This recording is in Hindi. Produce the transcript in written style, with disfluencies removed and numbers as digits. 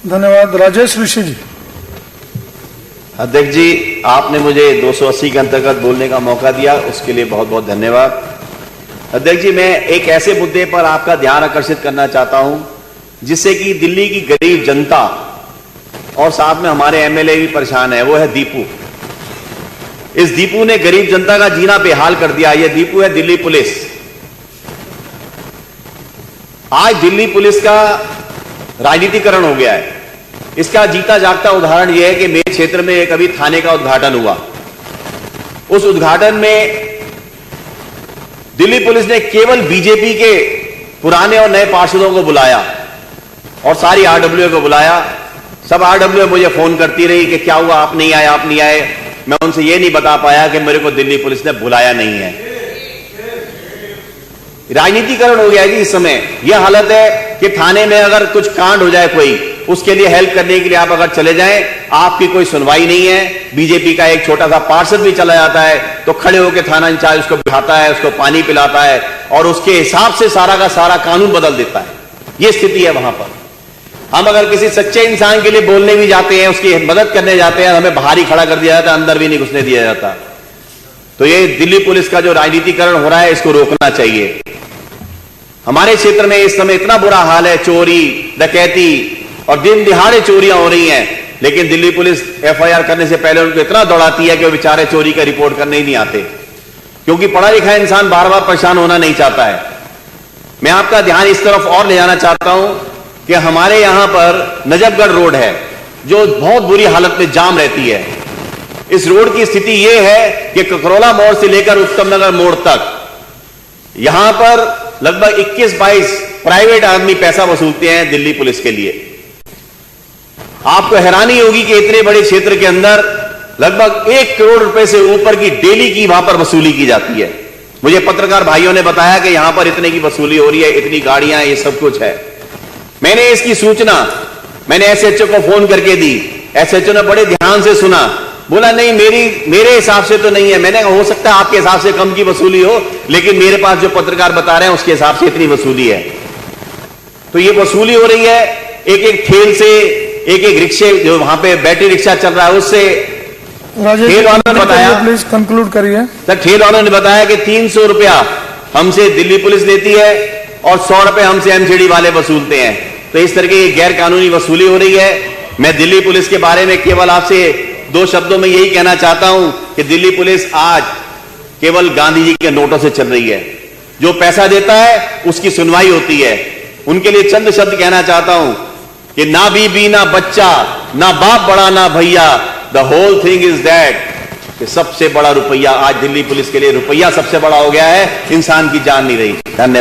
धन्यवाद। राजेश ऋषि जी। अध्यक्ष जी, आपने मुझे 280 के अंतर्गत बोलने का मौका दिया, उसके लिए बहुत बहुत धन्यवाद। अध्यक्ष जी, मैं एक ऐसे मुद्दे पर आपका ध्यान आकर्षित करना चाहता हूं जिससे कि दिल्ली की गरीब जनता और साथ में हमारे एमएलए भी परेशान है, वो है दीपू। इस दीपू ने गरीब जनता का जीना बेहाल कर दिया। यह दीपू है दिल्ली पुलिस। आज दिल्ली पुलिस का राजनीतिकरण हो गया है। इसका जीता जागता उदाहरण यह है कि मेरे क्षेत्र में एक अभी थाने का उद्घाटन हुआ। उस उद्घाटन में दिल्ली पुलिस ने केवल बीजेपी के पुराने और नए पार्षदों को बुलाया और सारी आरडब्ल्यूए को बुलाया। सब आरडब्ल्यूए मुझे फोन करती रही कि क्या हुआ, आप नहीं आए, आप नहीं आए। मैं उनसे यह नहीं बता पाया कि मेरे को दिल्ली पुलिस ने बुलाया नहीं है। राजनीतिकरण हो गया जी इस समय। यह हालत है कि थाने में अगर कुछ कांड हो जाए कोई, उसके लिए हेल्प करने के लिए आप अगर चले जाएं, आपकी कोई सुनवाई नहीं है। बीजेपी का एक छोटा सा पार्षद भी चला जाता है तो खड़े होकर थाना इंचार्ज उसको बिठाता है, उसको पानी पिलाता है और उसके हिसाब से सारा का सारा कानून बदल देता है। यह स्थिति है वहां पर। हम अगर किसी सच्चे इंसान के लिए बोलने भी जाते हैं, उसकी मदद करने जाते हैं, हमें बाहर ही खड़ा कर दिया जाता है, अंदर भी नहीं घुसने दिया जाता। तो ये दिल्ली पुलिस का जो राजनीतिकरण हो रहा है, इसको रोकना चाहिए। हमारे क्षेत्र में इस समय इतना बुरा हाल है, चोरी डकैती और दिन दिहाड़े चोरियां हो रही हैं, लेकिन दिल्ली पुलिस एफआईआर करने से पहले उनको इतना दौड़ाती है कि वो बेचारे चोरी का रिपोर्ट करने ही नहीं आते, क्योंकि पढ़ा लिखा इंसान बार बार परेशान होना नहीं चाहता है। मैं आपका ध्यान इस तरफ और ले जाना चाहता हूं कि हमारे यहां पर नजफगढ़ रोड है जो बहुत बुरी हालत में जाम रहती है। इस रोड की स्थिति यह है कि ककरौला मोड़ से लेकर उत्तम नगर मोड़ तक यहां पर लगभग 21-22 प्राइवेट आदमी पैसा वसूलते हैं दिल्ली पुलिस के लिए। आपको हैरानी होगी कि इतने बड़े क्षेत्र के अंदर लगभग 1 करोड़ रुपए से ऊपर की डेली की वहां पर वसूली की जाती है। मुझे पत्रकार भाइयों ने बताया कि यहां पर इतने की वसूली हो रही है, इतनी गाड़ियां, ये सब कुछ है। मैंने इसकी सूचना मैंने एसएचओ को फोन करके दी। एसएचओ ने बड़े ध्यान से सुना, बोला नहीं मेरे हिसाब से तो नहीं है। मैंने कहा हो सकता है आपके हिसाब से कम की वसूली हो, लेकिन मेरे पास जो पत्रकार बता रहे हैं उसके हिसाब से इतनी वसूली है। तो ये वसूली हो रही है एक एक ठेल से, एक एक रिक्शे जो वहां पे बैटरी रिक्शा चल रहा है उससे। ठेल वालों ने बताया, प्लीज कंक्लूड करिए सर। ठेल वालों ने बताया कि 300 रुपया हमसे दिल्ली पुलिस लेती है और 100 रुपए हमसे एमसीडी वाले वसूलते हैं। तो इस तरह की गैर कानूनी वसूली हो रही है। मैं दिल्ली पुलिस के बारे में केवल आपसे 2 शब्दों में यही कहना चाहता हूं कि दिल्ली पुलिस आज केवल गांधी जी के नोटों से चल रही है। जो पैसा देता है उसकी सुनवाई होती है। उनके लिए चंद शब्द कहना चाहता हूं कि ना बीबी ना बच्चा, ना बाप बड़ा ना भैया, the whole thing is that कि सबसे बड़ा रुपया आज दिल्ली पुलिस के लिए रुपया सबसे बड़ा हो गया है, इंसान की जान नहीं रही। धन्यवाद।